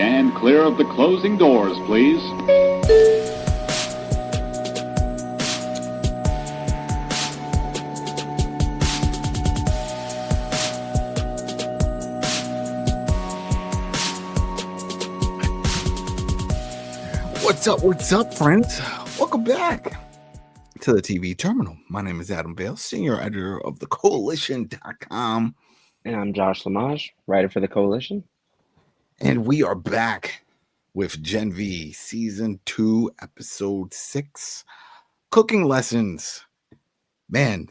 Stand clear of the closing doors, please. What's up, friends? Welcome back to the TV Terminal. My name is Adam Bale, senior editor of the Koalition.com. And I'm Josh Lamage, writer for the Koalition. And we are back with Gen V Season 2, Episode 6, Cooking Lessons. Man,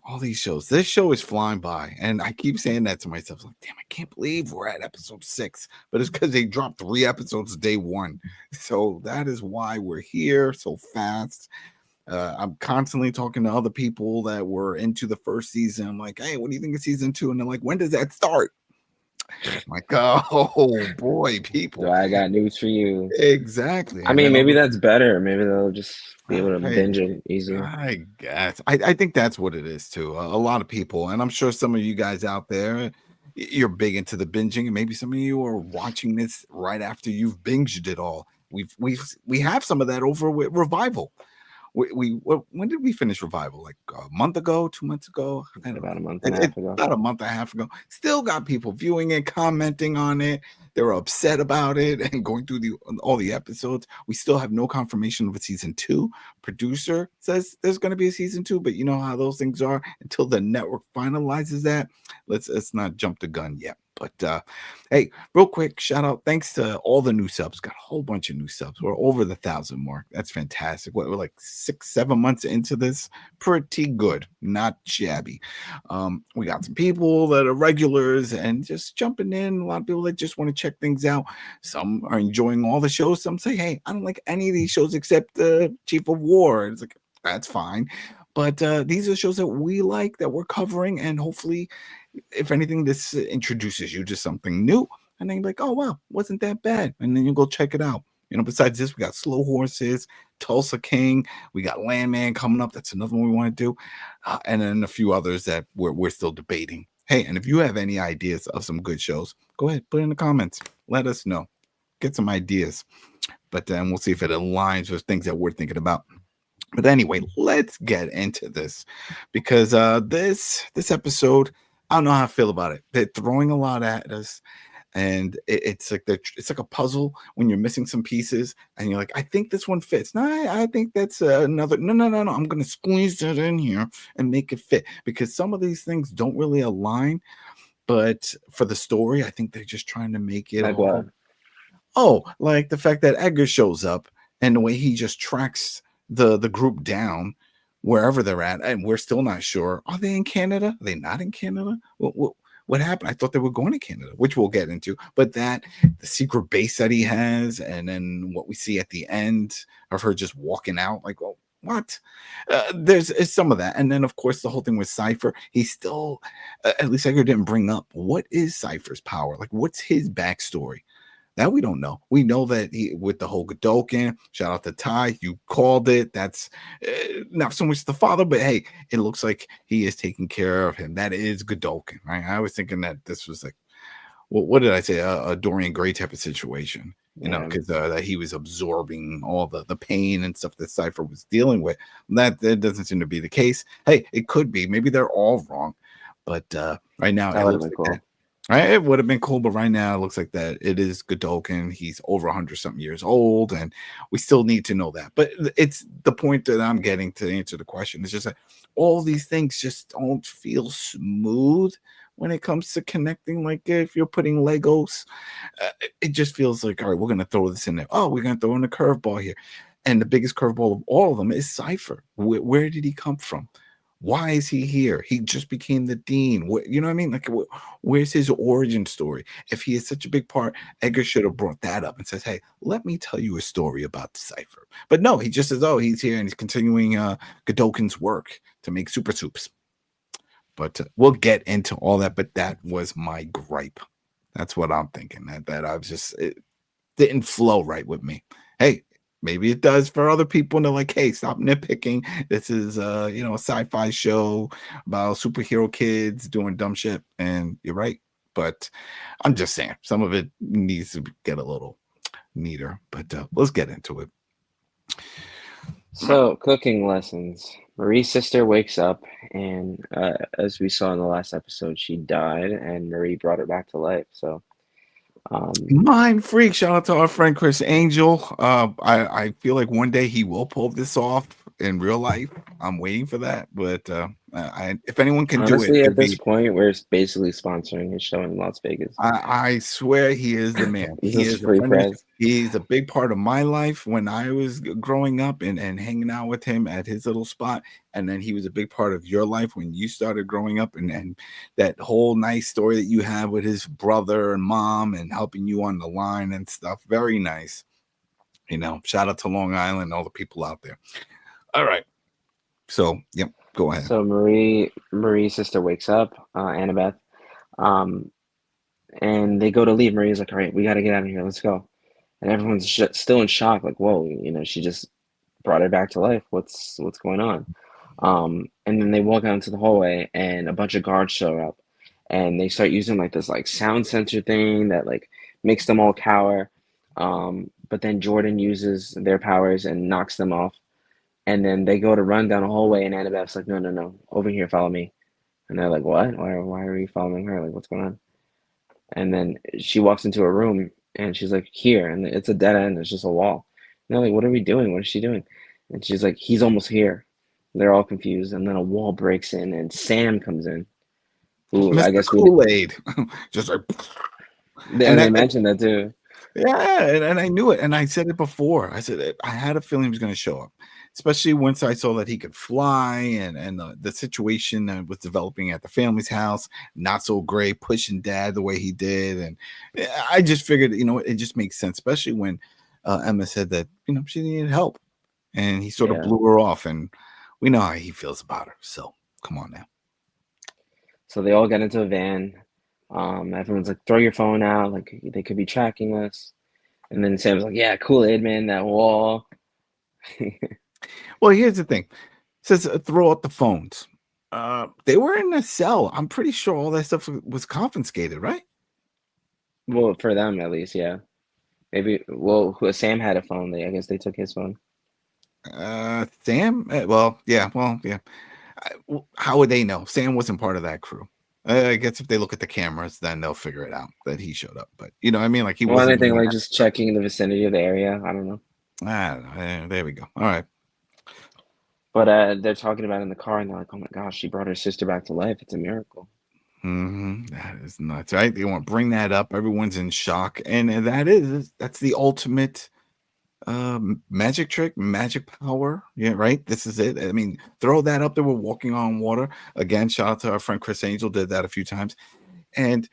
all these shows, this show is flying by. And I keep saying that to myself, like, damn, I can't believe we're at Episode 6. But it's because they dropped 3 episodes day 1. So that is why we're here so fast. I'm constantly talking to other people that were into the first season. I'm like, hey, what do you think of season 2? And they're like, when does that start? I'm like, oh boy, people. So I got news for you. Exactly. I mean, maybe that's better. Maybe they'll just be able to binge it easier. I guess. I think that's what it is too. A lot of people, and I'm sure some of you guys out there, you're big into the binging, and maybe some of you are watching this right after you've binged it all. We have some of that over with Revival. When did we finish Revival? Like a month ago, 2 months ago? About a month and a half ago. About a month and a half ago. Still got people viewing it, commenting on it. They were upset about it and going through all the episodes. We still have no confirmation of a season 2. Producer says there's going to be a season 2, but you know how those things are. Until the network finalizes that, let's not jump the gun yet. But hey, real quick, shout out. Thanks to all the new subs. Got a whole bunch of new subs. We're over the 1,000 mark. That's fantastic. We're like 6-7 months into this. Pretty good. Not shabby. We got some people that are regulars and just jumping in. A lot of people that just want to check things out. Some are enjoying all the shows. Some say, hey, I don't like any of these shows except Chief of War. It's like, that's fine. But these are shows that we like, that we're covering, and hopefully, if anything, this introduces you to something new, and then you're like, oh, wow, wasn't that bad, and then you go check it out. You know, besides this, we got Slow Horses, Tulsa King, we got Landman coming up. That's another one we want to do, and then a few others that we're still debating. Hey, and if you have any ideas of some good shows, go ahead, put it in the comments. Let us know. Get some ideas. But then we'll see if it aligns with things that we're thinking about. But anyway, let's get into this, because this episode, I don't know how I feel about it. They're throwing a lot at us, and it's like a puzzle when you're missing some pieces, and you're like, I think this one fits. No, I think that's another. No. I'm gonna squeeze that in here and make it fit, because some of these things don't really align. But for the story, I think they're just trying to make it. Like what? Oh, like the fact that Edgar shows up and the way he just tracks the group down wherever they're at, and we're still not sure. Are they in Canada? Are they not in Canada? What happened? I thought they were going to Canada, which we'll get into. But the secret base that he has, and then what we see at the end of her just walking out, like, well, what? There's some of that, and then of course the whole thing with Cipher. He's still, at least Edgar didn't bring up, what is Cipher's power? Like, what's his backstory? That we don't know. We know that he, with the whole Godolkin, shout out to Ty, you called it. That's not so much the father, but hey, it looks like he is taking care of him. That is Godolkin, right? I was thinking that this was like, well, what did I say? A Dorian Gray type of situation, you know, because that he was absorbing all the pain and stuff that Cipher was dealing with. That doesn't seem to be the case. Hey, it could be. Maybe they're all wrong, but right now that it would looks have been like cool. that. Right, it would have been cool, but right now it looks like that it is Godolkin. He's over 100-something years old, and we still need to know that. But it's the point that I'm getting to answer the question. It's just that all these things just don't feel smooth when it comes to connecting. Like if you're putting Legos, it just feels like, all right, we're going to throw this in there. Oh, we're going to throw in a curveball here. And the biggest curveball of all of them is Cipher. Where did he come from? Why is he here? He just became the dean. You know what I mean? Like, where's his origin story? If he is such a big part, Edgar should have brought that up and says, hey, let me tell you a story about the Cipher. But no, he just says, oh, he's here and he's continuing Godolkin's work to make super supes. But we'll get into all that. But that was my gripe. That's what I'm thinking. That I was just, it didn't flow right with me. Hey, maybe it does for other people, and they're like, hey, stop nitpicking. This is a sci-fi show about superhero kids doing dumb shit. And you're right. but I'm just saying some of it needs to get a little neater. But let's get into it. So, cooking lessons. Marie's sister wakes up, and as we saw in the last episode, she died, and Marie brought her back to life. So, Mind freak. Shout out to our friend Chris Angel. I feel like one day he will pull this off in real life. I'm waiting for that, but if anyone can do it, honestly, at it'd this be. point, we're basically sponsoring his show in Las Vegas. I swear he is the man. This He is is a free friend. press. He's a big part of my life when I was growing up and hanging out with him at his little spot. And then he was a big part of your life when you started growing up, and that whole nice story that you have with his brother and mom and helping you on the line and stuff. Very nice. Shout out to Long Island and all the people out there. All right. So, yep, go ahead. So Marie's sister wakes up, Annabeth, and they go to leave. Marie's like, all right, we got to get out of here. Let's go. And everyone's still in shock. Like, whoa, she just brought her back to life. What's going on? And then they walk out into the hallway, and a bunch of guards show up, and they start using like this like sound sensor thing that like makes them all cower. But then Jordan uses their powers and knocks them off. And then they go to run down a hallway, and Annabeth's like, no, over here, follow me. And they're like, what? Why are you following her? Like, what's going on? And then she walks into a room, and she's like, here. And it's a dead end. It's just a wall. And they're like, what are we doing? What is she doing? And she's like, he's almost here. They're all confused. And then a wall breaks in, and Sam comes in. Who Mr. I guess Kool-Aid. Just like. And they mentioned that too. Yeah, and I knew it, and I said it before. I said I had a feeling he was going to show up, especially once I saw that he could fly, and the situation that was developing at the family's house, not so great, pushing dad the way he did, and I just figured, it just makes sense, especially when Emma said that she needed help, and he sort of blew her off, and we know how he feels about her. So come on now. So they all get into a van. Everyone's like, throw your phone out, like they could be tracking us. And then Sam's like, yeah, Kool-Aid, man, that wall. Well, here's the thing. It says throw out the phones. They were in a cell. I'm pretty sure all that stuff was confiscated, right? Well, for them at least, yeah. Maybe. Well, Sam had a phone. I guess they took his phone. Sam. Well, yeah. How would they know? Sam wasn't part of that crew. I guess if they look at the cameras, then they'll figure it out that he showed up. But what I mean, like he wasn't. Anything like just checking the vicinity of the area. I don't know. There we go. All right. But they're talking about it in the car, and they're like, "Oh my gosh, she brought her sister back to life. It's a miracle." That is nuts, right? They want to bring that up. Everyone's in shock, and that's the ultimate magic trick, magic power. Yeah, right. This is it. I mean, throw that up there. We're walking on water again. Shout out to our friend Chris Angel, did that a few times, and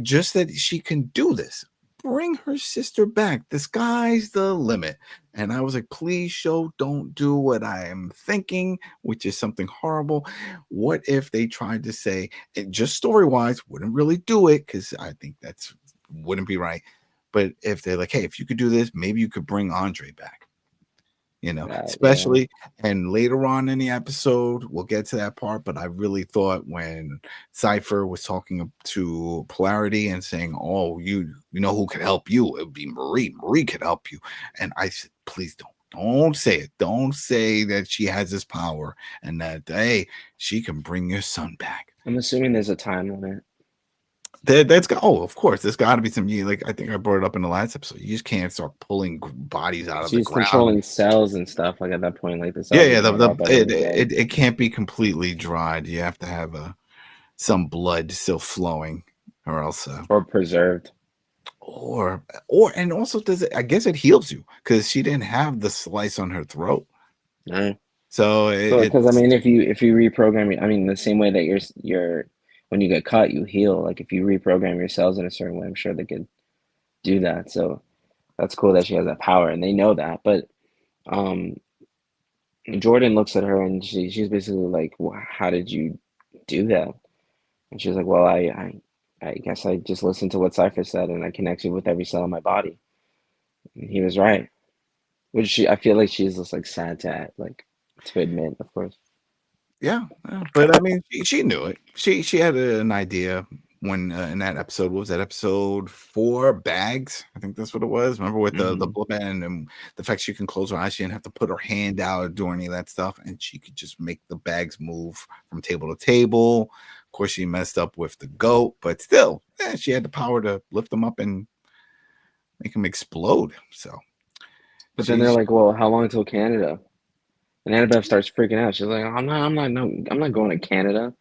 just that she can do this. Bring her sister back. The sky's the limit. And I was like, please, show, don't do what I am thinking, which is something horrible. What if they tried to say, just story-wise, wouldn't really do it, because I think that's wouldn't be right. But if they're like, hey, if you could do this, maybe you could bring Andre back. Especially, and later on in the episode, we'll get to that part, but I really thought when Cipher was talking to Polarity and saying, oh, you know who could help you? It would be Marie. Marie could help you. And I said, please don't say it. Don't say that she has this power and that, hey, she can bring your son back. I'm assuming there's a time limit. Of course, there's got to be some. I think I brought it up in the last episode. You just can't start pulling bodies out of the ground. She's controlling cells and stuff. Like at that point, like this. It can't be completely dried. You have to have some blood still flowing, or else or preserved. And also does it? I guess it heals you because she didn't have the slice on her throat. No. So because I mean, if you reprogram, I mean, the same way that you're when you get cut, you heal. Like if you reprogram your cells in a certain way, I'm sure they could do that. So that's cool that she has that power, and they know that. But Jordan looks at her, and she's basically like, well, "How did you do that?" And she's like, "Well, I guess I just listened to what Cipher said, and I connected with every cell in my body." And he was right. Which I feel like she's just like sad to admit, of course. Yeah, but I mean, she knew it. She had an idea when in that episode, what was that, episode 4, bags? I think that's what it was. Remember with the woman and the fact she can close her eyes, she didn't have to put her hand out or do any of that stuff, and she could just make the bags move from table to table. Of course, she messed up with the goat, but still, she had the power to lift them up and make them explode. So, but then they're like, "Well, how long until Canada?" And Annabeth starts freaking out. She's like, I'm not going to Canada."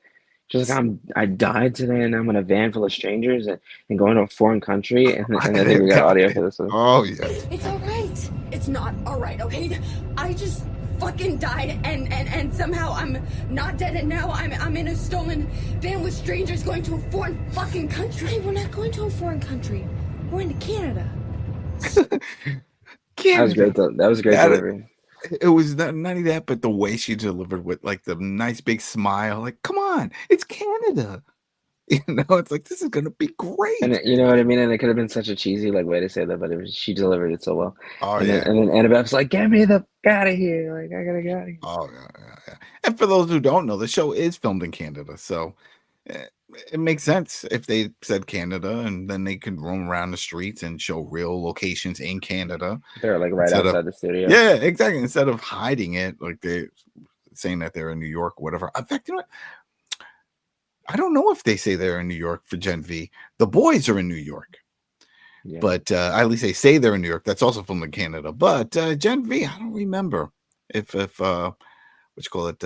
She's like, I died today, and I'm in a van full of strangers and going to a foreign country. And I think we got audio for this one. Oh, yes. It's all right. It's not all right, okay? I just fucking died, and somehow I'm not dead, and now I'm in a stolen van with strangers going to a foreign fucking country. Hey, we're not going to a foreign country. We're into Canada. That was great. That was a great delivery. It was not only that, but the way she delivered with like the nice big smile, like, come on, it's Canada. You know, it's like, this is gonna be great. And you know what I mean? And it could have been such a cheesy like way to say that, but she delivered it so well. Oh, and yeah. Then Annabeth's like, get me the out of here. Like, I gotta get out of here. Oh, yeah. And for those who don't know, the show is filmed in Canada, so it makes sense if they said Canada, and then they could roam around the streets and show real locations in Canada. They're like right outside the studio. Yeah, exactly. Instead of hiding it, like they're saying that they're in New York or whatever. In fact, you know what? I don't know if they say they're in New York for Gen V. The boys are in New York. Yeah. But at least they say they're in New York. That's also filmed in Canada. But Gen V, I don't remember if what you call it,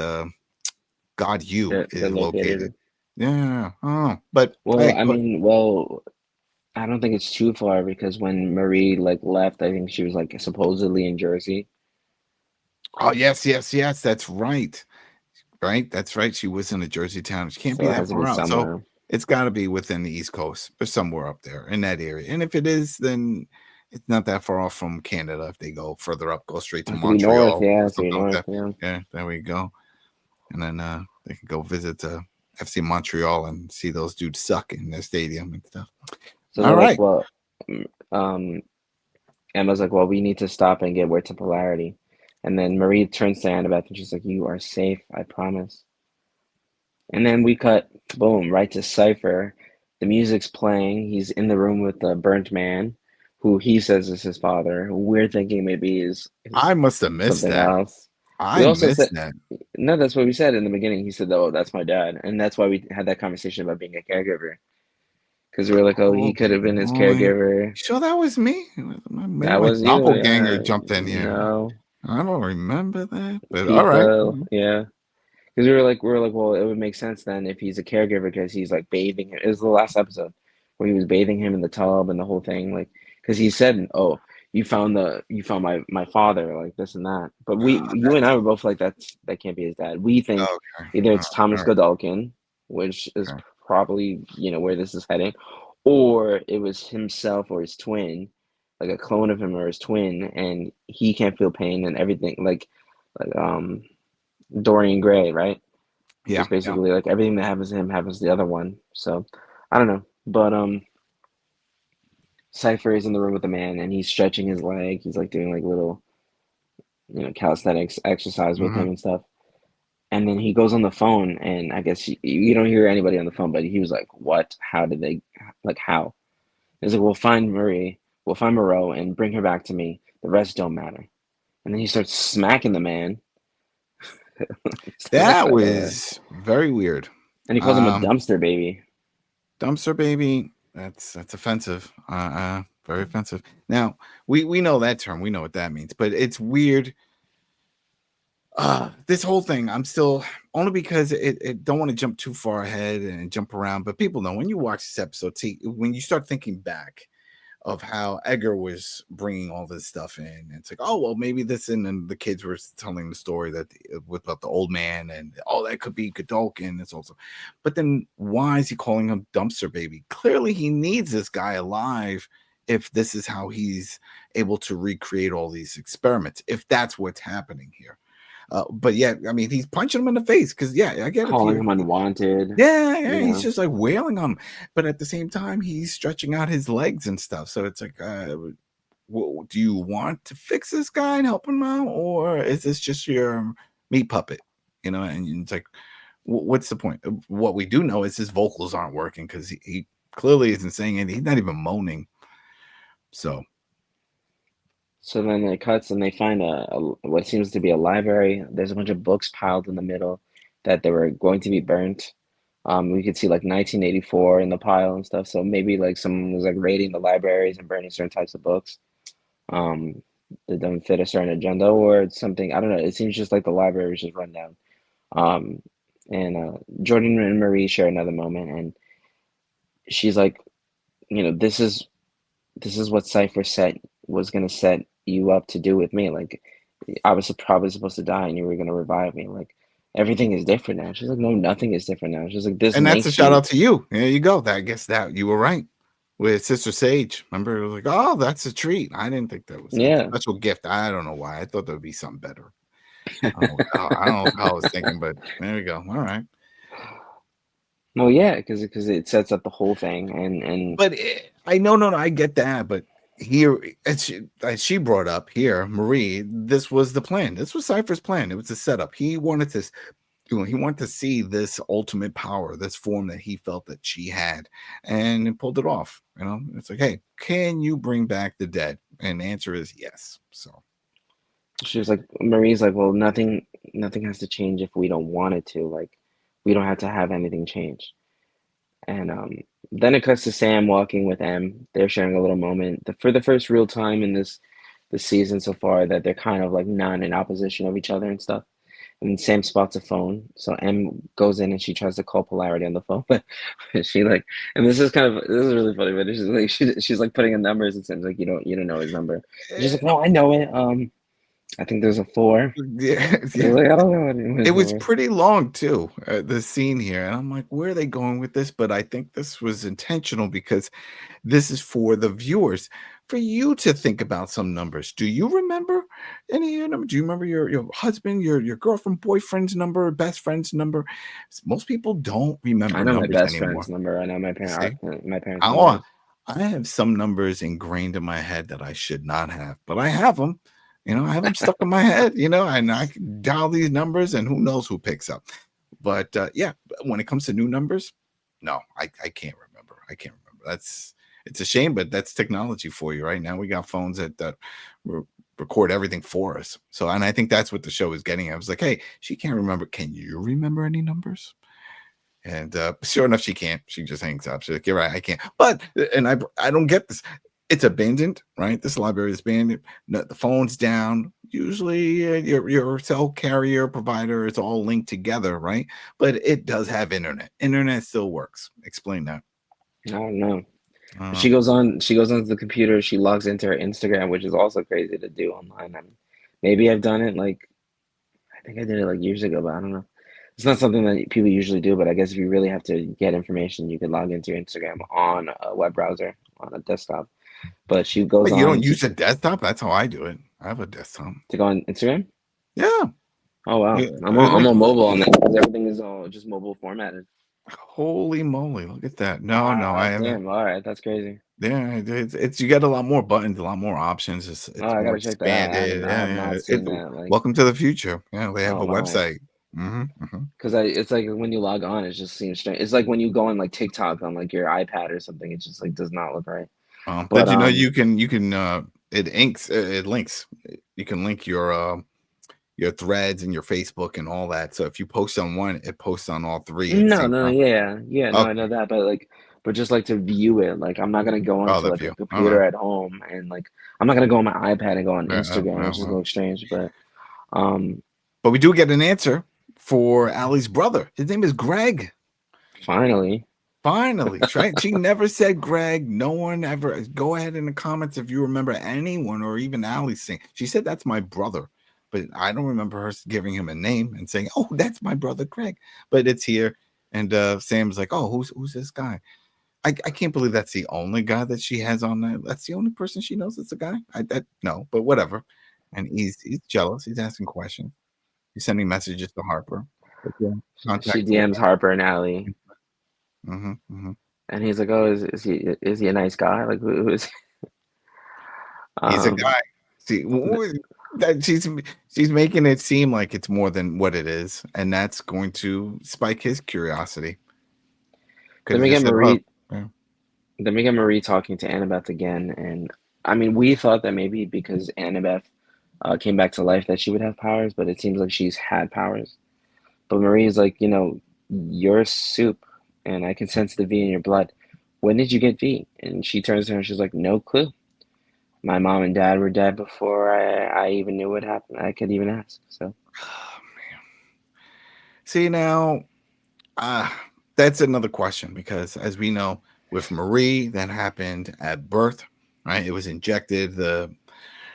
God U is located. Yeah. Oh, but well, hey, I don't think it's too far, because when Marie like left, I think she was like supposedly in Jersey. Oh, yes. That's right. Right, that's right. She was in a Jersey town. She can't be that far out. So it's got to be within the East Coast or somewhere up there in that area. And if it is, then it's not that far off from Canada. If they go further up, go straight to Montreal. North, yeah, there we go. And then they can go visit FC Montreal and see those dudes suck in their stadium and stuff. So all right. Like, well, Emma's like, well, we need to stop and get word to Polarity. And then Marie turns to Annabeth and she's like, you are safe, I promise. And then we cut, boom, right to Cipher. The music's playing. He's in the room with the burnt man, who he says is his father, who we're thinking maybe is I must have missed that. Else. I missed that. No, that's what we said in the beginning. He said, oh, that's my dad. And that's why we had that conversation about being a caregiver. Because we were like, oh, he could have been his caregiver. Sure, that was me. That was you. Doppelganger jumped in here. No. I don't remember that, but all right. Yeah. Because we were like, well, it would make sense then if he's a caregiver, because he's like bathing him. It was the last episode where he was bathing him in the tub and the whole thing. Like, because he said, oh, you found my father, like this and that. But you and I were both like, that can't be his dad. We think either it's Thomas Godolkin, which is probably, where this is heading, or it was himself or his twin, like a clone of him or his twin, and he can't feel pain and everything, like Dorian Gray, right? Yeah. It's basically like everything that happens to him happens to the other one. So I don't know. But Cipher is in the room with the man and he's stretching his leg. He's like doing like little, calisthenics exercise with him and stuff. And then he goes on the phone, and I guess you don't hear anybody on the phone, but he was like, what? How did they, like, how? He's like, we'll find Marie. We'll find Moreau and bring her back to me. The rest don't matter. And then he starts smacking the man. That was very weird. And he calls him a dumpster baby. Dumpster baby. That's offensive. Very offensive. Now, we know that term. We know what that means. But it's weird. This whole thing, I'm still, only because it don't want to jump too far ahead and jump around. But people know when you watch this episode, see, when you start thinking back of how Edgar was bringing all this stuff in, it's like, oh, well, maybe this, and then the kids were telling the story that about the old man, and that could be Godolkin. It's also, but then why is he calling him dumpster baby? Clearly, he needs this guy alive if this is how he's able to recreate all these experiments, if that's what's happening here. But yeah, I mean, he's punching him in the face because, I get it. Calling him unwanted. Yeah, he's just like wailing on him. But at the same time, he's stretching out his legs and stuff. So it's like, do you want to fix this guy and help him out? Or is this just your meat puppet? And it's like, what's the point? What we do know is his vocals aren't working because he clearly isn't saying anything. He's not even moaning. So then it cuts and they find what seems to be a library. There's a bunch of books piled in the middle that they were going to be burnt. We could see like 1984 in the pile and stuff. So maybe like someone was like raiding the libraries and burning certain types of books that don't fit a certain agenda or it's something. I don't know. It seems just like the library was just run down. And Jordan and Marie share another moment, and she's like, this is what Cipher was gonna set you up to do with me. Like, I was probably supposed to die, and you were gonna revive me. Like, everything is different now. She's like, no, nothing is different now. She's like, this and that's a makes shout you. out to you. There you go. I guess that you were right with Sister Sage. Remember, it was like, oh, that's a treat. I didn't think that was a special gift. I don't know why. I thought there would be something better. I don't know how I was thinking, but there we go. All right. Well, yeah, because it sets up the whole thing, and But I get that, but here, as she brought up here, Marie, this was the plan. This was Cypher's plan. It was a setup. He wanted to see this ultimate power, this form that he felt that she had, and it pulled it off. It's like, hey, can you bring back the dead? And the answer is yes. So she was like, Marie's like, well, nothing has to change if we don't want it to. Like, we don't have to have anything change. And then it cuts to Sam walking with M. They're sharing a little moment for the first real time in this season so far that they're kind of like not in opposition of each other and stuff. And Sam spots a phone, so M goes in and she tries to call Polarity on the phone, but she like, and this is really funny, but she's like she's like putting in numbers and Sam's like, you don't know his number. And she's like, no, I know it. I think there's a 4. Yeah. Like, I don't know. It was pretty long too, the scene here. And I'm like, where are they going with this? But I think this was intentional because this is for the viewers, for you to think about some numbers. Do you remember any of your number? Do you remember your husband, your girlfriend, boyfriend's number, best friend's number? Most people don't remember I know numbers my best anymore. friend's number. I know my parents' I have some numbers ingrained in my head that I should not have, but I have them. I have them stuck in my head, and I can dial these numbers and who knows who picks up. But when it comes to new numbers, no, I can't remember. It's a shame, but that's technology for you right now. We got phones that record everything for us. So, and I think that's what the show is getting at. I was like, hey, she can't remember. Can you remember any numbers? And sure enough, she can't. She just hangs up. She's like, you're right, I can't. But, and I don't get this. It's abandoned, right? This library is abandoned. No, the phone's down. Usually your cell carrier provider is all linked together, right? But it does have internet. Internet still works. Explain that. I don't know. She goes onto the computer. She logs into her Instagram, which is also crazy to do online. Maybe I've done it I think I did it like years ago, but I don't know. It's not something that people usually do, but I guess if you really have to get information, you can log into your Instagram on a web browser, on a desktop. But she goes on. You don't use a desktop? That's how I do it. I have a desktop. To go on Instagram? Yeah. Oh, wow. Yeah. I'm on mobile on that because everything is all just mobile formatted. Holy moly. Look at that. No, I haven't. Damn, all right. That's crazy. Yeah, it's you got a lot more buttons, a lot more options. It's I gotta check that out. I've not seen that. Welcome to the future. Yeah, they have a website. Because it's like when you log on, it just seems strange. It's like when you go on like TikTok on like your iPad or something, it just like does not look right. But you can it links. You can link your threads and your Facebook and all that. So if you post on one, it posts on all 3. No, I know that, but just like to view it, like I'm not gonna go onto like a computer at home and like I'm not gonna go on my iPad and go on Instagram, which is a little strange. But we do get an answer for Allie's brother. His name is Greg. Finally, right? She never said Greg. No one ever. Go ahead in the comments if you remember anyone or even Allie saying. She said that's my brother, but I don't remember her giving him a name and saying, "Oh, that's my brother Greg." But it's here, and Sam's like, "Oh, who's this guy?" I can't believe that's the only guy that she has on there. That's the only person she knows that's a guy. No, but whatever. And he's jealous. He's asking questions. He's sending messages to Harper. She DMs Harper and Allie. And he's like, "Oh, is he a nice guy? Like, who is he?" He's a guy. See, that she's making it seem like it's more than what it is, and that's going to spike his curiosity. Then Could we have get just said, Marie. "Oh, yeah." Then we get Marie talking to Annabeth again, and I mean, we thought that maybe because Annabeth came back to life that she would have powers, but it seems like she's had powers. But Marie's like, you're a soup, and I can sense the V in your blood. When did you get V? And she turns to her and she's like, no clue. My mom and dad were dead before I even knew what happened. I could even ask. So Oh, man. See now, that's another question because as we know, with Marie, that happened at birth, right? It was injected the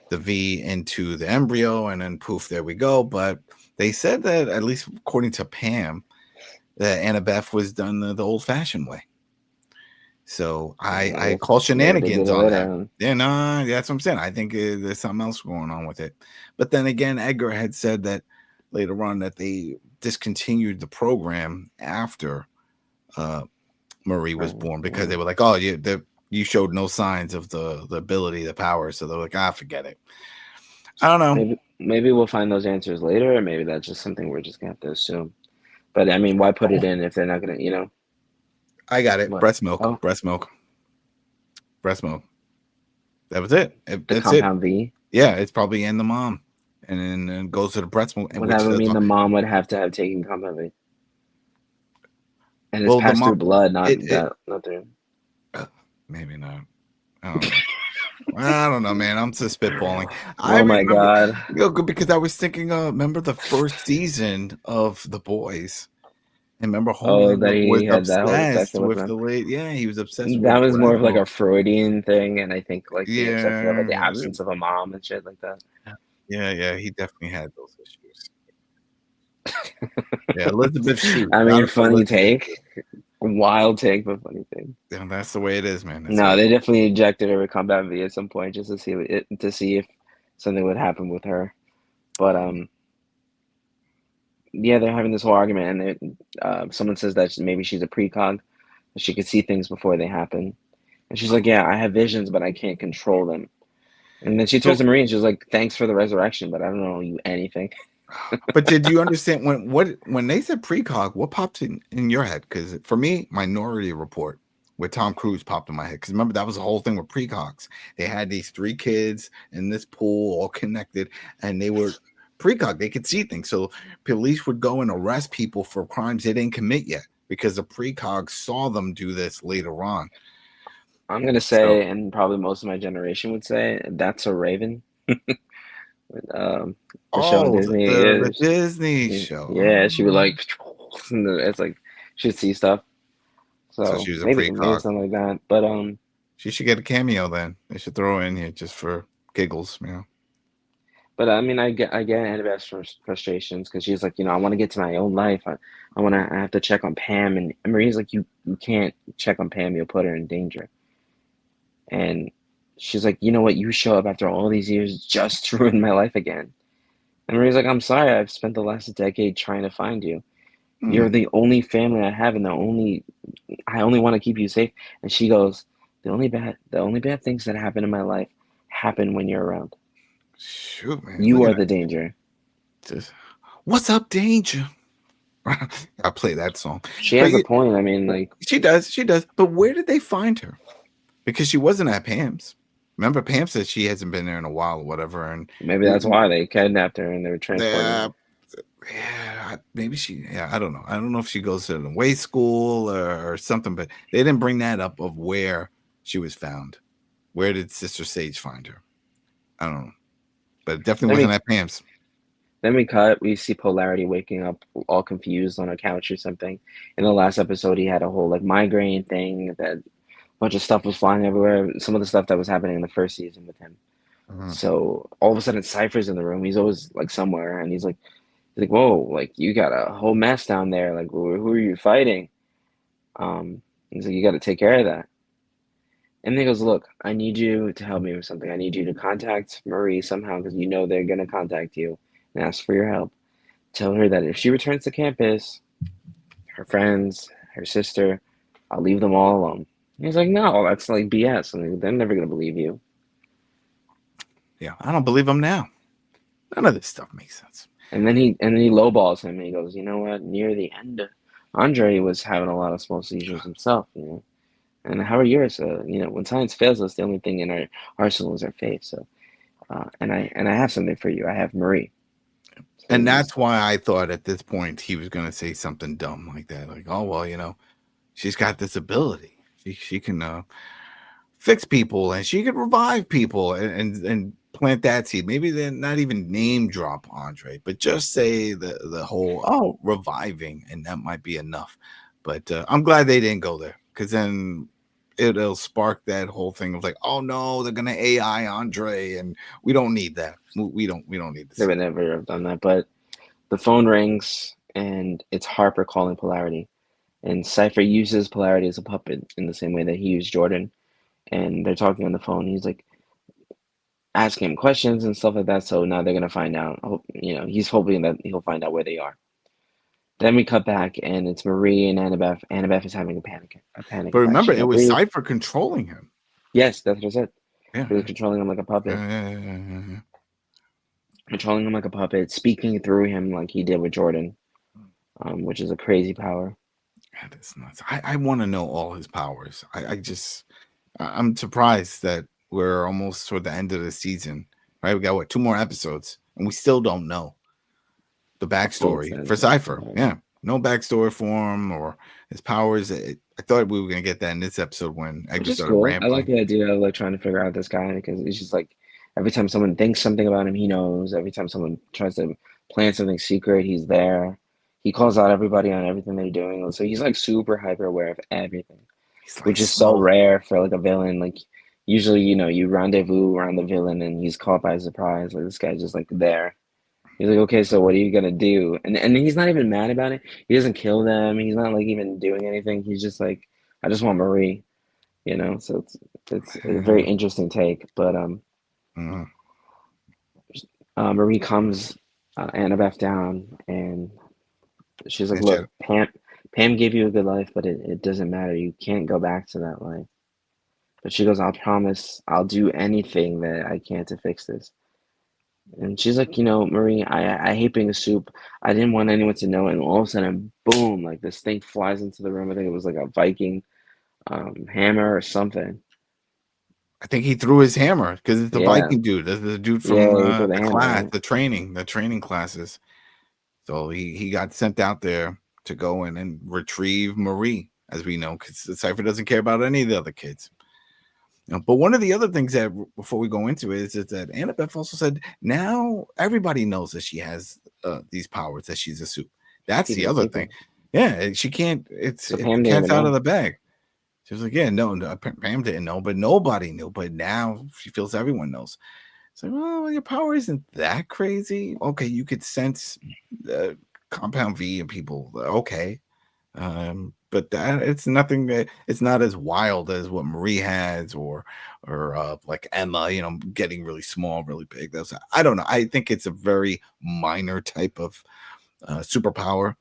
V into the embryo, and then poof, there we go. But they said that, at least according to Pam, that Annabeth was done the old-fashioned way. So I call shenanigans on that. Yeah, no, that's what I'm saying. I think there's something else going on with it. But then again, Edgar had said that later on that they discontinued the program after Marie was born because they were like, oh, you showed no signs of the ability, the power. So they're like, forget it. I don't know. Maybe we'll find those answers later, or maybe that's just something we're just gonna have to assume. But I mean, why put it in if they're not gonna, I got it. What? Breast milk. Oh. Breast milk. That was it. The That's compound it. V? Yeah, it's probably in the mom. And then goes to the breast milk. Would that mean the mom would have to have taken compound V? And it's Well, passed through blood, not through. Maybe not. I don't know. I don't know, man. I'm just spitballing. Oh my God. Because I was thinking, remember the first season of The Boys? And remember, that he was had that whole obsessed obsession with with the them. late. Yeah, he was obsessed with. That was more of like Gretel. a Freudian thing, and I think like the obsession of like the Yeah. absence of a mom and shit like that. Yeah, he definitely had those issues. Yeah, Elizabeth Shue. I mean, funny take. Wild take, but funny thing. Yeah, that's the way it is, man. No, they definitely injected her with compound V at some point just to see if something would happen with her. But yeah, they're having this whole argument, and someone says that maybe she's a precog, that she could see things before they happen, and she's like, "Yeah, I have visions, but I can't control them." And then she turns to Marie and she's like, "Thanks for the resurrection, but I don't know you anything." But did you understand when they said precog, what popped in your head? Because for me, Minority Report with Tom Cruise popped in my head. Because remember, that was the whole thing with precogs. They had these 3 kids in this pool all connected, and they were precog. They could see things. So police would go and arrest people for crimes they didn't commit yet because the precogs saw them do this later on. I'm going to say, and probably most of my generation would say, that's a Raven. The show on Disney. The Disney show. Yeah, she would like, it's like she'd see stuff. So she was maybe precog. something like that. But she should get a cameo then. They should throw her in here just for giggles, But I mean, I get Annabeth's frustrations because she's like, I want to get to my own life. I have to check on Pam, and Marie's like, you can't check on Pam. You'll put her in danger. And she's like, you know what? You show up after all these years just to ruin my life again. And Marie's like, I'm sorry. I've spent the last decade trying to find you. You're the only family I have, and I only want to keep you safe. And she goes, the only bad things that happen in my life happen when you're around. Shoot, man. You are the danger. What's up, danger? I play that song. She has a point. I mean, like she does. But where did they find her? Because she wasn't at Pam's. Remember, Pam said she hasn't been there in a while or whatever, and maybe that's why they kidnapped her and they were transporting her. Yeah, maybe she. Yeah, I don't know. I don't know if she goes to the way school or something, but they didn't bring that up of where she was found. Where did Sister Sage find her? I don't know, but it definitely wasn't at Pam's. Then we see Polarity waking up all confused on a couch or something. In the last episode, he had a whole like migraine thing, that a bunch of stuff was flying everywhere. Some of the stuff that was happening in the first season with him. So all of a sudden, Cipher's in the room. He's always like somewhere, and he's like, whoa, like you got a whole mess down there. Like, who are you fighting? He's like, you got to take care of that. And then he goes, look, I need you to help me with something. I need you to contact Marie somehow because they're going to contact you and ask for your help. Tell her that if she returns to campus, her friends, her sister, I'll leave them all alone. And he's like, no, that's like BS. I mean, they're never going to believe you. Yeah, I don't believe them now. None of this stuff makes sense. And then he lowballs him. And he goes, you know what? Near the end, Andre was having a lot of small seizures himself. And how are yours? When science fails us, the only thing in our arsenal is our faith. So, and I have something for you. I have Marie. So and that's why I thought at this point he was going to say something dumb like that, like, "Oh well, she's got this ability. She can fix people and she can revive people and plant that seed. Maybe then not even name drop Andre, but just say the whole reviving, and that might be enough." But I'm glad they didn't go there, because then it'll spark that whole thing of like, oh no, they're gonna AI Andre, and we don't need that. We don't need this. They would never have done that. But the phone rings and it's Harper calling Polarity, and Cipher uses Polarity as a puppet in the same way that he used Jordan. And they're talking on the phone. He's like asking him questions and stuff like that. So now they're gonna find out. He's hoping that he'll find out where they are. Then we cut back, and it's Marie and Annabeth. Annabeth is having a panic But remember, attack. it was Cipher controlling him. Yes, that's what I said. Yeah. He was controlling him like a puppet. Yeah. Controlling him like a puppet, speaking through him like he did with Jordan, which is a crazy power. That is nuts. I want to know all his powers. I'm surprised that we're almost toward the end of the season, right? We got 2 more episodes, and we still don't know the backstory for Cipher. Yeah, no backstory for him or his powers. I thought we were gonna get that in this episode when Edgar started rambling. I like the idea of like trying to figure out this guy, because it's just like every time someone thinks something about him, he knows. Every time someone tries to plan something secret, he's there. He calls out everybody on everything they're doing. So he's like super hyper aware of everything, which is so rare for like a villain. Like usually, you rendezvous around the villain and he's caught by surprise. Like this guy's just like there. He's like, okay, so what are you gonna do? And he's not even mad about it. He doesn't kill them. He's not like even doing anything. He's just like, I just want Marie, So it's a very interesting take. But Marie calms Annabeth down, and she's like, look, Pam gave you a good life, but it doesn't matter. You can't go back to that life. But she goes, I'll promise I'll do anything that I can to fix this. And she's like, Marie, I hate being a soup. I didn't want anyone to know. And all of a sudden, boom, like this thing flies into the room. I think it was like a Viking hammer or something. I think he threw his hammer because it's the Viking dude. That's the dude from the class, the training classes. So he got sent out there to go in and retrieve Marie, as we know, because the Cipher doesn't care about any of the other kids. But one of the other things that, before we go into it, is that Annabeth also said now everybody knows that she has these powers, that she's a soup. That's the other thing. Yeah, she can't. It's the cat's out of the bag. She was like, yeah, no, Pam didn't know, but nobody knew. But now she feels everyone knows. It's like, well, your power isn't that crazy. Okay, you could sense compound V in people. Okay. But that it's nothing that it's not as wild as what Marie has or like Emma, getting really small, really big. I don't know. I think it's a very minor type of superpower,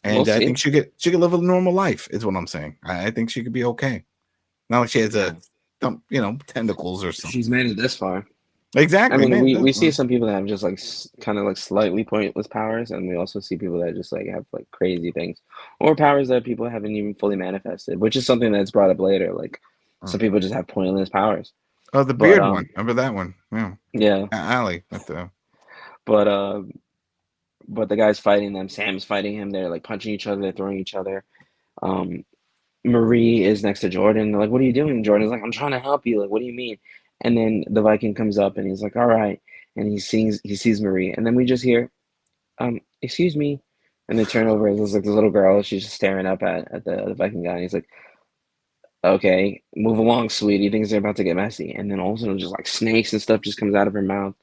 and I think she could live a normal life. Is what I'm saying. I think she could be okay. Not like she has tentacles or something. She's made it this far. Exactly. I mean, we see some people that have just like kind of like slightly pointless powers, and we also see people that just like have like crazy things or powers that people haven't even fully manifested, which is something that's brought up later. Like some people just have pointless powers. Oh, the beard one. Remember that one? Yeah. Yeah. Allie. But the guy's fighting them. Sam's fighting him. They're like punching each other. They're throwing each other. Marie is next to Jordan. They're like, "What are you doing?" Jordan's like, "I'm trying to help you." Like, what do you mean? And then the Viking comes up and he's like, all right. And he sees Marie. And then we just hear, excuse me. And they turn over and there's like this little girl. She's just staring up at the Viking guy. And he's like, okay, move along, sweetie. Things are about to get messy. And then all of a sudden just like snakes and stuff just comes out of her mouth.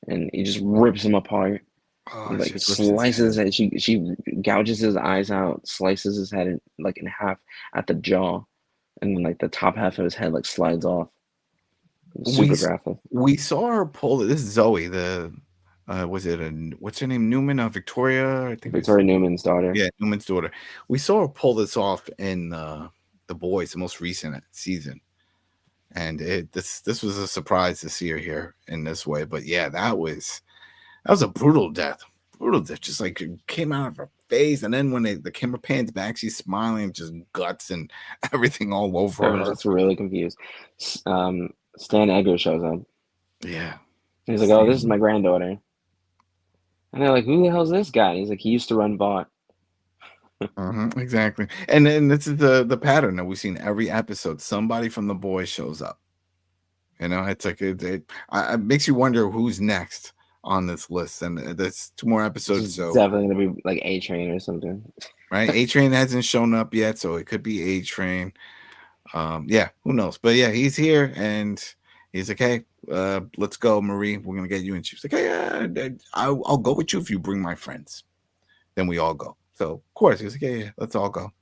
And he just rips him apart. And, like slices it. She gouges his eyes out, slices his head in half at the jaw. And then like the top half of his head like slides off. Super graphic. We saw her pull. This is Zoey. What's her name? Newman? Victoria? I think Victoria Newman's daughter. Yeah, Newman's daughter. We saw her pull this off in The Boys, the most recent season, and this was a surprise to see her here in this way. But yeah, that was That was a brutal death. Brutal death. Just like it came out of her face. And then when the camera pans back, she's smiling, just guts and everything all over I was her. just really confused. Stan Edgar shows up. Yeah. He's like, "Oh, this is my granddaughter." And they're like, "Who the hell's this guy?" He's like, "He used to run Vought." Exactly. And then this is the pattern that we've seen every episode. Somebody from the boys shows up. You know, it's like it makes you wonder who's next on this list. And there's 2 more episodes. It's So definitely gonna be like A-Train or something. right, A-Train hasn't shown up yet, so it could be A-Train. Yeah, who knows? But yeah, he's here and he's like, "Hey, let's go, Marie. We're gonna get you." And she's like, "Hey, I'll go with you if you bring my friends." Then we all go. So of course he's like, "Yeah, let's all go."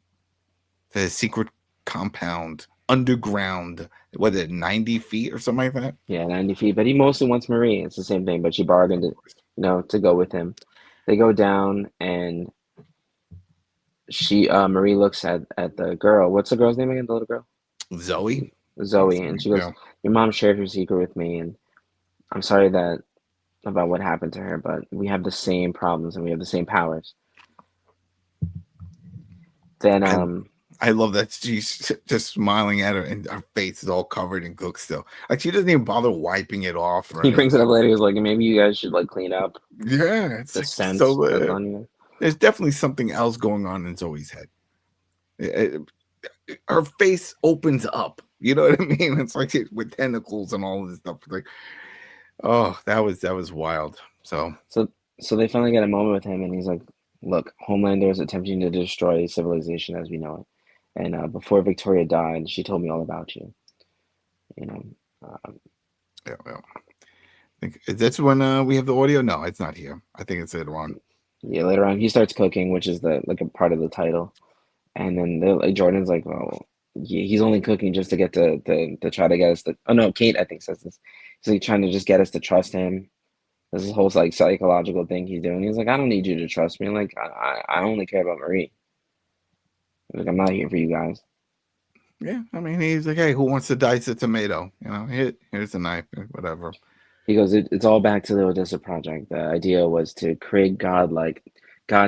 The secret compound underground. What is it, 90 feet or something like that? Yeah, 90 feet. But he mostly wants Marie. It's the same thing, but she bargained to go with him. They go down and Marie looks at the girl. What's the girl's name again? The little girl? Zoey. Zoey. And she goes, Yeah. "Your mom shared her secret with me, and I'm sorry about what happened to her, but we have the same problems and we have the same powers." Then I love that she's just smiling at her and her face is all covered in gook still. Like she doesn't even bother wiping it off. he brings it up later. He's like, "Maybe you guys should like clean up Yeah, it's the like, scent so that's on you." there's definitely something else going on in Zoe's head. Her face opens up. You know what I mean? It's like with tentacles and all this stuff. Like, oh, that was wild. So they finally get a moment with him, and he's like, "Look, Homelander is attempting to destroy civilization as we know it. And before Victoria died, she told me all about you. You know." yeah, well, I think that's when we have the audio. No, it's not here. I think it's later on. Yeah, later on he starts cooking, which is a part of the title, and then Jordan's like, "Well, he's only cooking just to get to try to get us to." Oh no, Kate I think says this. He's like trying to just get us to trust him. This whole like psychological thing he's doing. He's like, "I don't need you to trust me. Like I only care about Marie. Like I'm not here for you guys." Yeah, I mean, he's like, "Hey, who wants to dice a tomato? You know, here's a knife, whatever." He goes, "It's all back to the Odessa project. The idea was to create god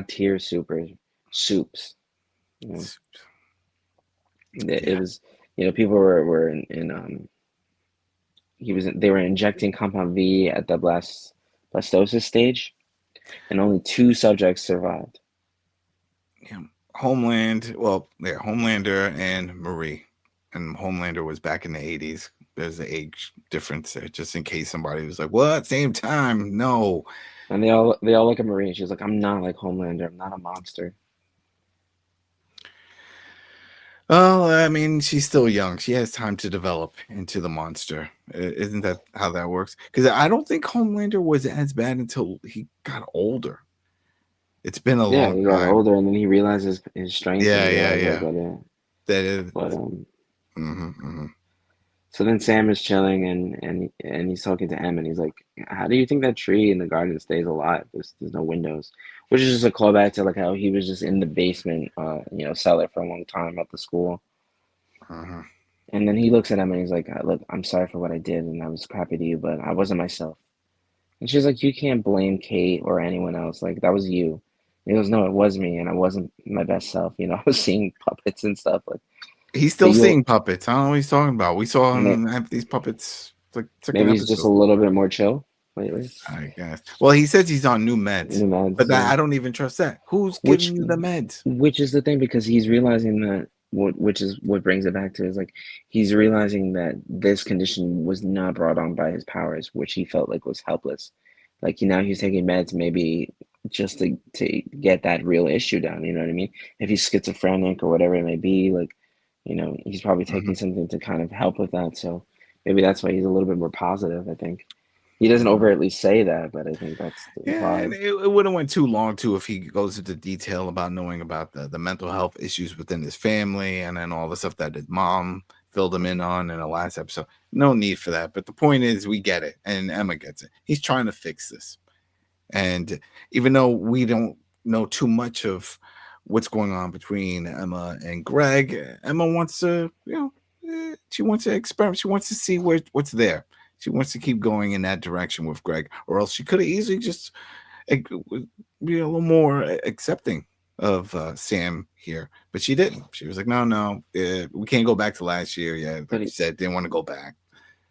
tier supes. You know? It was, people were they were injecting compound V at the blastosis stage, and only 2 subjects survived." Yeah, Homelander and Marie, and Homelander was back in the 80s. There's the age difference there, just in case somebody was like, "What? Same time?" No. And they all look at Marie, and she's like, "I'm not like Homelander. I'm not a monster." Well, I mean, she's still young. She has time to develop into the monster. Isn't that how that works? Because I don't think Homelander was as bad until he got older. It's been a long he got time. older, and then he realizes his strength. Yeah. That is. But Mm-hmm. So then Sam is chilling, and he's talking to Em, and he's like, "How do you think that tree in the garden stays alive? There's no windows," which is just a callback to like how he was just in the basement, cellar for a long time at the school. Uh-huh. And then he looks at Em and he's like, "Look, I'm sorry for what I did, and I was crappy to you, but I wasn't myself." And she's like, "You can't blame Kate or anyone else. Like that was you." And he goes, "No, it was me, and I wasn't my best self. I was seeing puppets and stuff like." He's still seeing puppets. I don't know what he's talking about. We saw him have these puppets. Like maybe he's just a little bit more chill lately. I guess. Well, he says he's on new meds, but I don't even trust that. Who's giving you the meds? Which is the thing, because he's realizing that which is what brings it back to is like he's realizing that this condition was not brought on by his powers, which he felt like was helpless. Like now he's taking meds maybe just to get that real issue down. You know what I mean? If he's schizophrenic or whatever it may be, like. He's probably taking something to kind of help with that. So maybe that's why he's a little bit more positive, I think. He doesn't overtly say that, but I think that's the vibe. And it wouldn't went too long, too, if he goes into detail about knowing about the mental health issues within his family and then all the stuff that his mom filled him in on in the last episode. No need for that. But the point is, we get it, and Emma gets it. He's trying to fix this. And even though we don't know too much of what's going on between Emma and Greg, Emma wants to, she wants to experiment. She wants to see what's there. She wants to keep going in that direction with Greg, or else she could have easily just be a little more accepting of Sam here, but she didn't. She was like, no, we can't go back to last year. Yeah, like you said, didn't want to go back.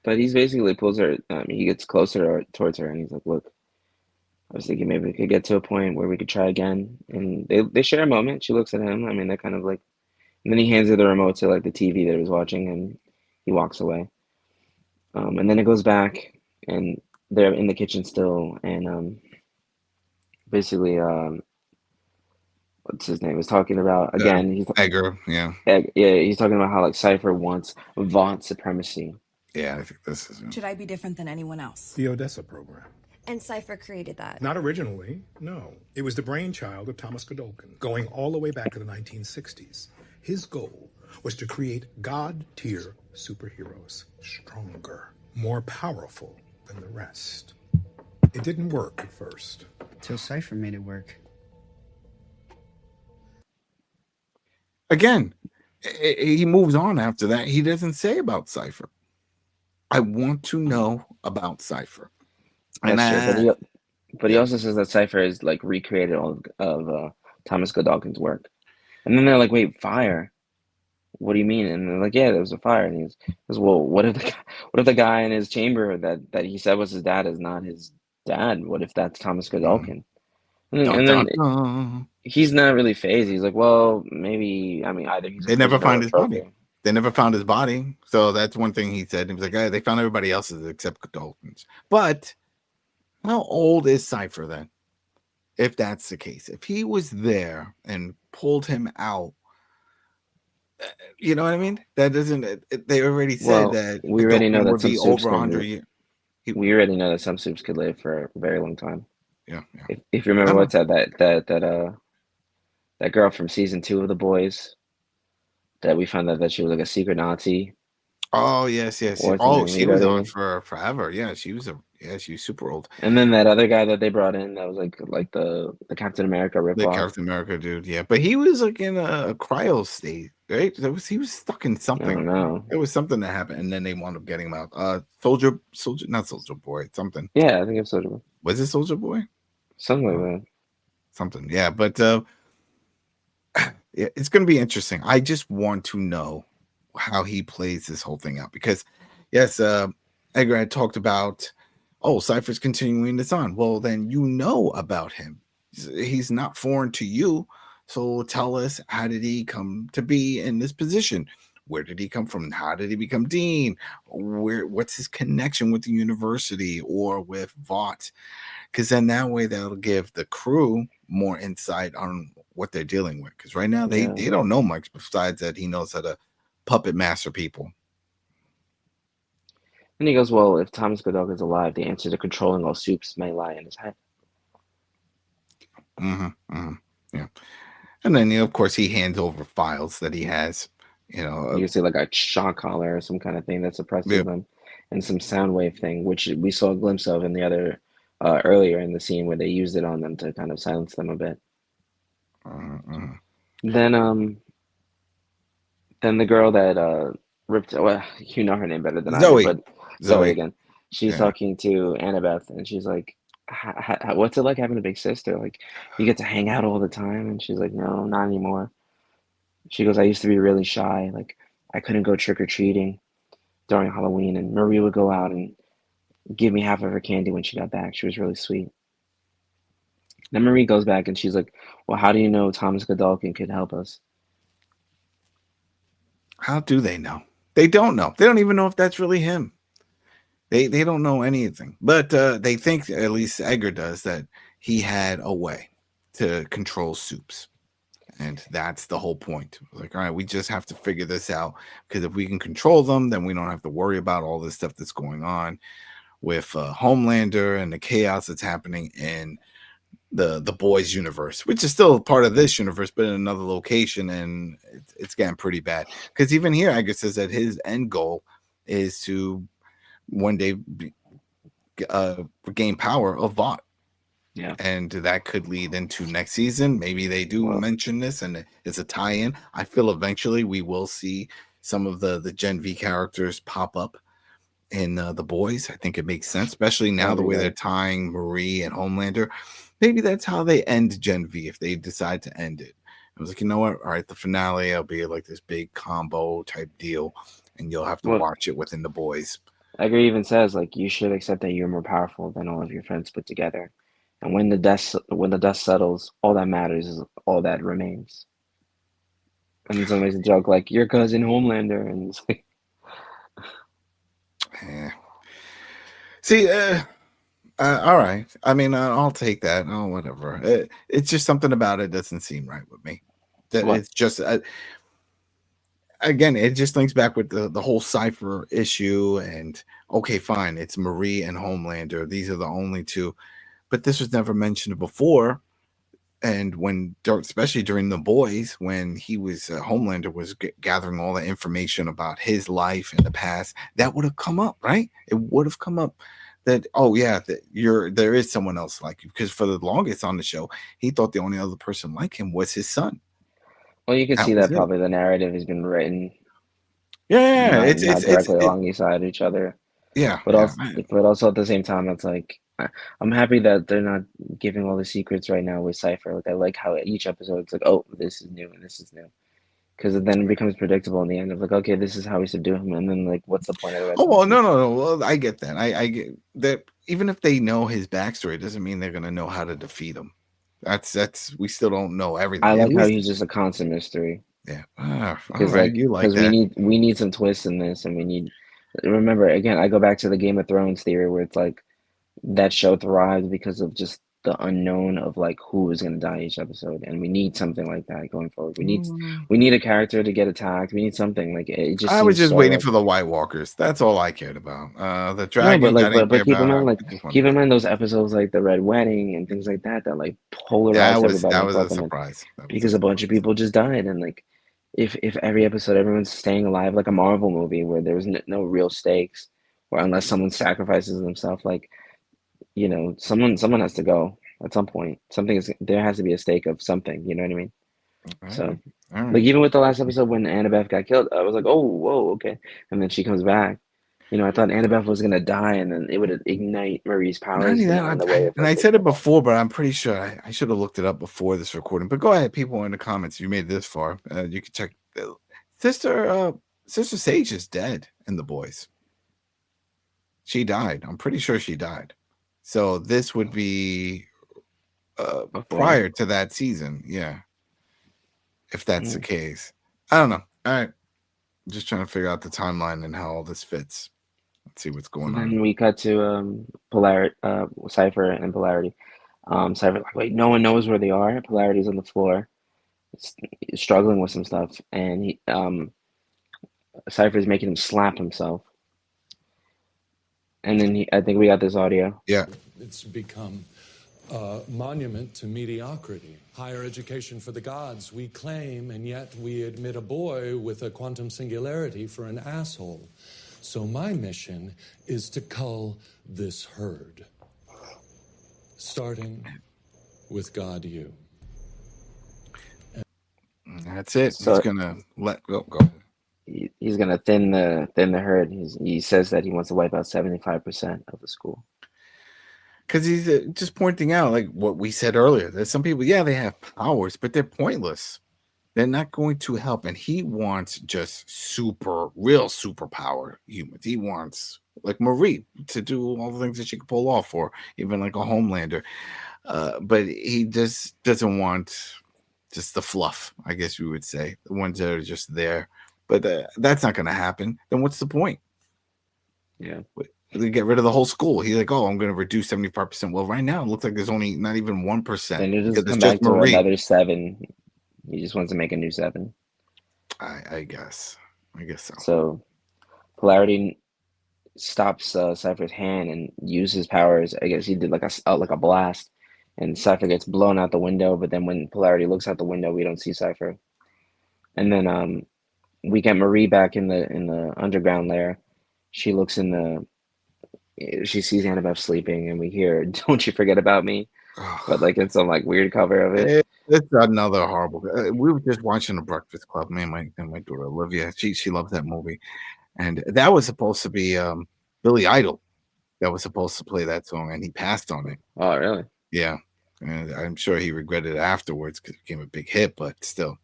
But he's basically pulls her. He gets closer towards her, and he's like, "Look, I was thinking maybe we could get to a point where we could try again." And they share a moment. She looks at him. I mean, they're kind of like, and then he hands her the remote to like the TV that he was watching, and he walks away. And then it goes back, and they're in the kitchen still, and basically, what's his name? Was talking about again. He's Edgar, yeah, He's talking about how like Cipher wants Vaught supremacy. Yeah, I think this is. Should I be different than anyone else? The Odessa program. And Cipher created that. Not originally, no. It was the brainchild of Thomas Godolkin, going all the way back to the 1960s. His goal was to create God-tier superheroes, stronger, more powerful than the rest. It didn't work at first. Till Cipher made it work. Again, he moves on after that. He doesn't say about Cipher. I want to know about Cipher. That's true, but he also says that Cipher is like recreated all of Thomas Godolkin's work. And then they're like, "Wait, fire? What do you mean?" And they're like, "Yeah, there was a fire." And he goes, "Well, what if the guy in his chamber that he said was his dad is not his dad? What if that's Thomas Godolkin?" And then he's not really phased. He's like, "Well, maybe. I mean, either he's." They never find his body. They never found his body. So that's one thing he said. He was like, "Hey, they found everybody else's except Godolkin's." But how old is Cipher then? If that's the case, if he was there and pulled him out, you know what I mean? That doesn't. They already said that we already know that some over 100 years. We already know that some supes could live for a very long time. Yeah. If you remember what's that girl from season 2 of The Boys, that we found out that she was like a secret Nazi. Oh yes. Oh, she was on for forever. Yeah, she was super old. And then that other guy that they brought in, that was like the Captain America ripoff. The Captain America dude, yeah. But he was like in a cryo state, right? He was stuck in something. I don't know. It was something that happened, and then they wound up getting him out. Not Soldier Boy, something. Yeah, I think it's Soldier Boy. Was it Soldier Boy? Something like that. Something, yeah. But yeah, it's going to be interesting. I just want to know how he plays this whole thing out, because yes, Edgar had talked about, Cipher's continuing this on. Well, then you know about him. He's not foreign to you. So tell us, how did he come to be in this position? Where did he come from? How did he become dean? What's his connection with the university or with Vought? Because then that way that'll give the crew more insight on what they're dealing with. Because right now they don't know much besides that he knows how to puppet master people. And he goes, "Well, if Thomas Godolkin's alive, the answer to controlling all supes may lie in his head." Yeah. And then, of course, he hands over files that he has. You can see like a shock collar or some kind of thing that suppresses them, and some sound wave thing, which we saw a glimpse of in the other earlier in the scene where they used it on them to kind of silence them a bit. Then the girl that ripped, well, you know her name better than Zoey. I do, but Zoey again. She's talking to Annabeth, and she's like, "What's it like having a big sister? Like, you get to hang out all the time?" And she's like, "No, not anymore." She goes, "I used to be really shy. Like, I couldn't go trick-or-treating during Halloween, and Marie would go out and give me half of her candy when she got back. She was really sweet." Then Marie goes back, and she's like, "Well, how do you know Thomas Godolkin could help us?" How do they know? They don't know. They don't even know if that's really him. They don't know anything. But they think, at least Edgar does, that he had a way to control supes. And that's the whole point. Like, all right, we just have to figure this out, because if we can control them, then we don't have to worry about all this stuff that's going on with Homelander and the chaos that's happening in the boys universe, which is still part of this universe, but in another location, and it's getting pretty bad. Because even here, Edgar says that his end goal is to one day gain power of Vought. Yeah, and that could lead into next season. Maybe they do mention this, and it's a tie-in. I feel eventually we will see some of the Gen V characters pop up in The Boys. I think it makes sense, especially now That'd the be way they're great. tying Marie and Homelander. Maybe that's how they end Gen V if they decide to end it. I was like, you know what? All right, the finale will be like this big combo type deal, and you'll have to Well, watch it within The Boys. Edgar even says like you should accept that you're more powerful than all of your friends put together, and when the dust settles, all that matters is all that remains. And then someone makes a joke like your cousin Homelander, and it's like, Eh. See, all right. I mean, I'll take that. Oh, whatever. It's just something about it doesn't seem right with me. That What? it's just again, it just links back with the whole Cipher issue. And okay, fine, it's Marie and Homelander. These are the only two, but this was never mentioned before. And when, especially during The Boys, when he was Homelander was gathering all the information about his life in the past, that would have come up, right? It would have come up that, oh yeah, that there is someone else like you, because for the longest on the show, he thought the only other person like him was his son. well, you can That see was that it. probably the narrative has been written Yeah, not directly alongside each other. Yeah, But also at the same time, it's like I'm happy that they're not giving all the secrets right now with Cipher. Like I like how each episode it's like, oh, this is new and this is new, because then it becomes predictable in the end of like, okay, this is how we subdue him, and then like, what's the point of the rest? Oh well, no. Well, I get that. I get that. Even if they know his backstory, doesn't mean they're gonna know how to defeat him. That's we still don't know everything. I At like how least- he's just a constant mystery. Yeah. All Because right, you like that. we need some twists in this, and we need. Remember, again, I go back to the Game of Thrones theory where it's like that show thrives because of just the unknown of like who is going to die each episode, and we need something like that going forward. We need a character to get attacked. We need something like it. Just I was seems just so, waiting like, for the White Walkers. That's all I cared about. The no, dragons, but I didn't care keep in about. mind, like I just wanted keep in to- mind those episodes like the Red Wedding and things like that that like polarized that was everybody a and fucking, like, surprise. That was because a bunch of people just died, and like if every episode everyone's staying alive like a Marvel movie where there's no real stakes, or unless someone sacrifices themselves, like, you know, someone has to go at some point. There has to be a stake of something, you know what I mean? So all right. like even with the last episode when Annabeth got killed, I was like, oh, whoa, okay. And then she comes back. You know, I thought Annabeth was gonna die, and then it would ignite Marie's Not powers. only You that, know, in the way of and I like, said it before, but I'm pretty sure I should have looked it up before this recording. But go ahead, people in the comments. If you made it this far, you can check. Sister Sage is dead in The Boys. She died. I'm pretty sure she died. So this would be prior to that season. Yeah. If that's the case. I don't know. All right. I'm just trying to figure out the timeline and how all this fits. Let's see what's going on. Then we cut to Cipher and Polarity. Cipher's like, wait, no one knows where they are. Polarity's on the floor, struggling with some stuff, and Cipher's making him slap himself. And then I think we got this audio. Yeah. It's become a monument to mediocrity. Higher education for the gods, we claim, and yet we admit a boy with a quantum singularity for an asshole. So my mission is to cull this herd, starting with God you. That's it. So- He's gonna go. He's gonna thin the herd. He says that he wants to wipe out 75% of the school. Because he's just pointing out, like what we said earlier, that some people, yeah, they have powers, but they're pointless. They're not going to help. And he wants just real superpower humans. He wants, like Marie, to do all the things that she could pull off, or even like a Homelander. But he just doesn't want just the fluff, I guess you would say, the ones that are just there. But that's not going to happen. Then what's the point? Yeah. They get rid of the whole school. He's like, oh, I'm going to reduce 75%. Well, right now it looks like there's only not even 1%. Then it because just it's come just back to Marie. another 7. He just wants to make a new 7. I guess so. So Polarity stops Cypher's hand and uses his powers. I guess he did like a blast, and Cipher gets blown out the window. But then when Polarity looks out the window, we don't see Cipher. And then we get Marie back in the underground lair. She looks she sees Annabeth sleeping, and we hear "Don't you forget about me," but like it's some like weird cover of it. It's another horrible. We were just watching The Breakfast Club. Me and my daughter Olivia. She loves that movie, and that was supposed to be Billy Idol that was supposed to play that song, and he passed on it. Oh, really? Yeah, and I'm sure he regretted it afterwards because it became a big hit, but still.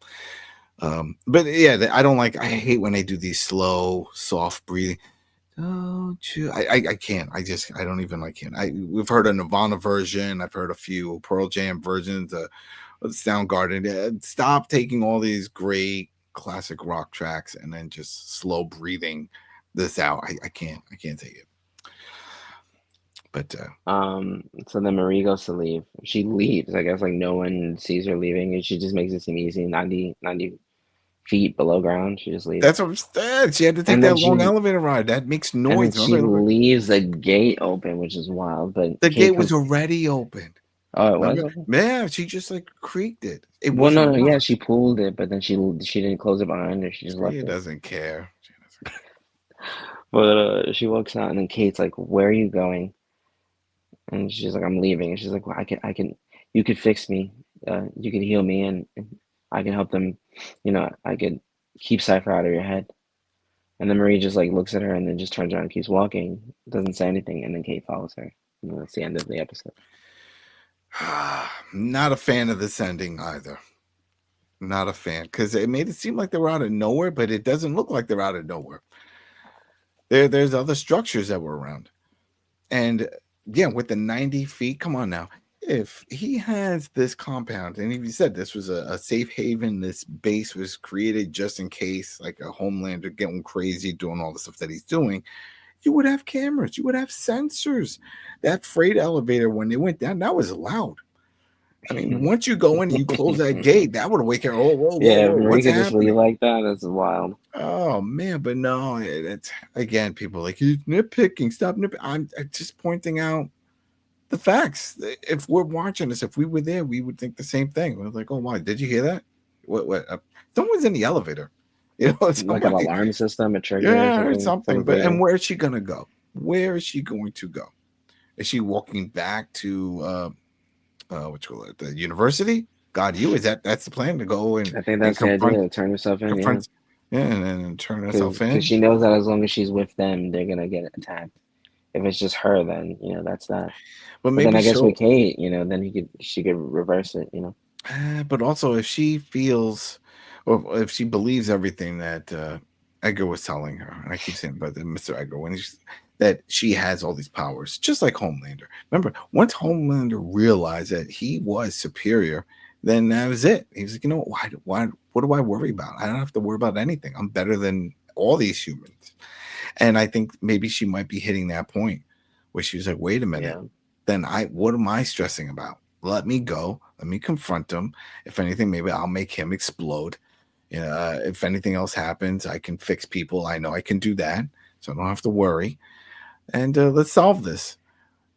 But yeah, I hate when they do these slow, soft breathing. Don't you? I can't. I don't even like it. We've heard a Nirvana version. I've heard a few Pearl Jam versions. The Soundgarden. Stop taking all these great classic rock tracks and then just slow breathing this out. I can't take it. But so then Marie goes to leave. She leaves. I guess like no one sees her leaving, and she just makes it seem easy. 90 feet below ground. She just leaves. That's what I'm saying. She had to take that long elevator ride. That makes noise. And then she leaves the gate open, which is wild. But the gate was already open. Oh, it was? Yeah, she just like creaked it. Well, no, yeah, she pulled it, but then she didn't close it behind her. She just left it. She doesn't care. But she walks out, and then Kate's like, "Where are you going?" And she's like, "I'm leaving." And she's like, "Well, I can. You could fix me. You could heal me, and I can help them. You know, I could keep Cipher out of your head." And then Marie just like looks at her, and then just turns around and keeps walking. Doesn't say anything, and then Kate follows her. And that's the end of the episode. Not a fan of this ending either. Not a fan, because it made it seem like they were out of nowhere, but it doesn't look like they're out of nowhere. There's other structures that were around. And yeah, with the 90 feet, come on now. If he has this compound, and if you said this was a safe haven, this base was created just in case, like a Homelander getting crazy, doing all the stuff that he's doing, you would have cameras, you would have sensors. That freight elevator, when they went down, that was loud. I mean, once you go in and you close that gate, that would wake her. Whoa, yeah, Marie could just leave like that. That's wild. Oh man, but no, it's again, people like, he's nitpicking. Stop nitpicking. I'm just pointing out the facts. If we're watching this, if we were there, we would think the same thing. We're like, oh, why? Did you hear that? What? Someone's in the elevator. You know, like an alarm system, a trigger, or something. But and where is she gonna go? Where is she going to go? Is she walking back to what you call it, the university? God, that's the plan, to go and I think that's the idea, to turn herself in. Yeah, and then turn herself in. Because she knows that as long as she's with them, they're gonna get attacked. If it's just her, then that's that. But then I guess with Kate, then she could reverse it, But also, if she feels, or if she believes everything that Edgar was telling her, and I keep saying about Mr. Edgar, that she has all these powers, just like Homelander. Remember, once Homelander realized that he was superior, then that was it. He was like, you know what? What do I worry about? I don't have to worry about anything. I'm better than all these humans. And I think maybe she might be hitting that point where she was like, wait a minute. Yeah. Then what am I stressing about? Let me go. Let me confront him. If anything, maybe I'll make him explode. If anything else happens, I can fix people. I know I can do that, so I don't have to worry. And let's solve this.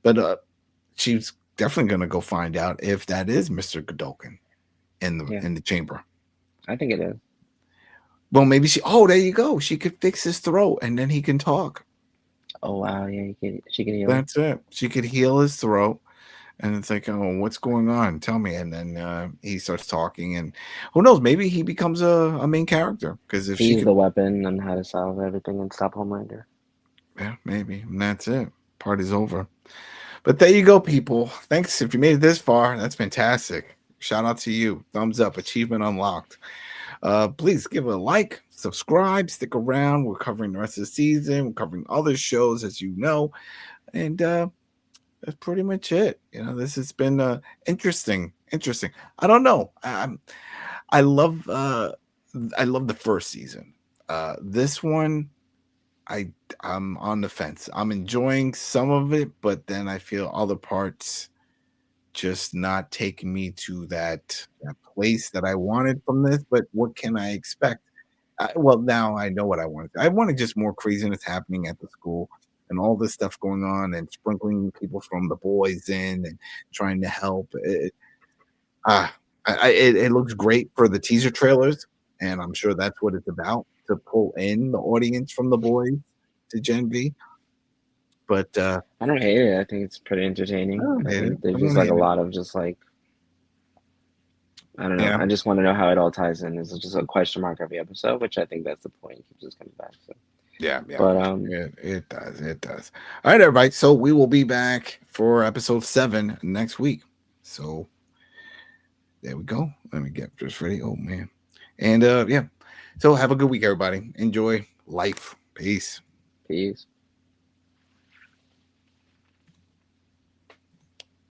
But she's definitely going to go find out if that is Mr. Godolkin in the chamber. I think it is. Well, maybe there you go. She could fix his throat, and then he can talk. Oh, wow. Yeah, she can heal. That's it. She could heal his throat. And it's like, oh, what's going on? Tell me. And then he starts talking, and who knows? Maybe he becomes a main character, because if he's the weapon on how to solve everything and stop Homelander. Yeah, maybe. And that's it. Party's over. But there you go, people. Thanks if you made it this far. That's fantastic. Shout out to you. Thumbs up. Achievement unlocked. Please give a like, subscribe, stick around. We're covering the rest of the season. We're covering other shows, as you know. And that's pretty much it. This has been interesting. I don't know. I love the first season. This one, I'm on the fence. I'm enjoying some of it, but then I feel other parts just not taking me to that place that I wanted from this. But what can I expect? Well, now I know what I wanted. I wanted just more craziness happening at the school and all this stuff going on, and sprinkling people from the boys in and trying to help. It looks great for the teaser trailers, and I'm sure that's what it's about, to pull in the audience from the boys to Gen V. But I don't hate it. I think it's pretty entertaining. There's just like a lot of just like, I don't know. Yeah. I just want to know how it all ties in. It's just a question mark every episode, which I think that's the point. It keeps just coming back. So Yeah. But It does. It does. All right, everybody. So we will be back for episode 7 next week. So there we go. Let me get this ready. Oh man. And yeah. So have a good week, everybody. Enjoy life. Peace. Peace.